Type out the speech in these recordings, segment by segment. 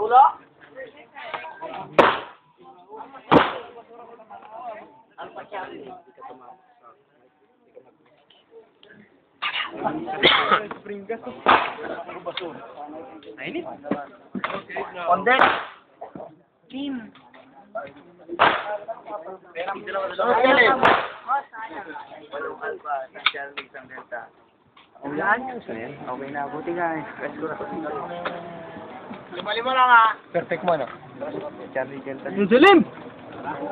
Ulo? Alpha Charlie. Spring gas. Nainit. On deck. Team. Philip. Walong Alpha, Charlie, isang Delta. Okay na, buti nga eh. Rest ko na. 5-5 lang ah. Perfect mo, no? Charlie Delta. Silim!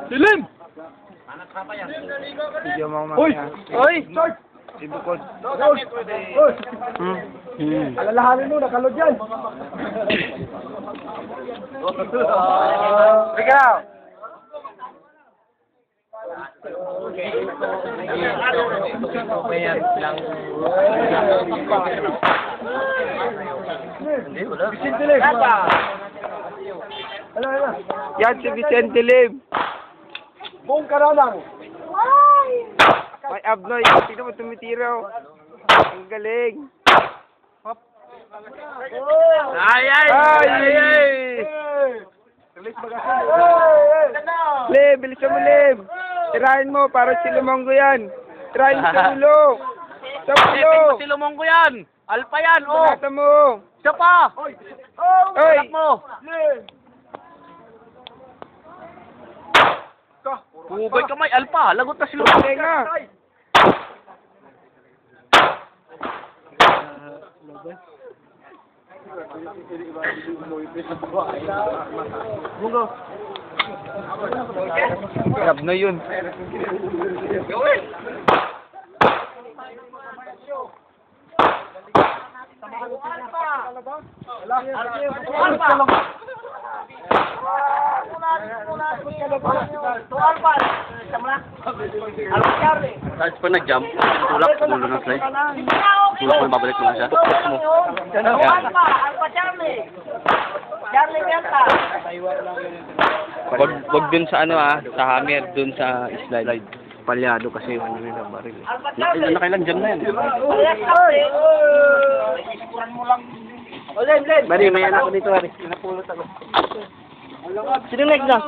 Silim! Video mo Uy! Uy! Short! Ibukod. Uy! Alalahanin mo, nakalod yan! Ikaw! Ayan lang. Hindi, wala. Vicente Lim! Ano? Yan si Vicente Lim. Buong karanang! May abnoy. Tingnan mo tumitiraw. Ang galing. Ay, ay! Ay, ay! Release magasin! Lim, bilisan mo, Lim. Tirahin mo, para si Lumonggo yan. Tirahin mo sa ulo. Sa ulo. Si Lumonggo yan! Alpha yan, oh! Banata mo. Isa pa! Oy! Oy! Anak mo! Lim! Hubay ka may Alpha! Lagot na si Lumonggo! Teka nga. Grab na yun. Tapos pa nag-jump, tulak, tulo ng slide. Tulak mo, babalik mo na siya. Alpha Charlie. Charlie Delta. Wag dun sa ano sa hammer, dun sa slide. Palyado kasi yung ano nila baril. Nakailan jam na yan. Bari, may anak ko dito, Bari. Napulot ako. Sino next na?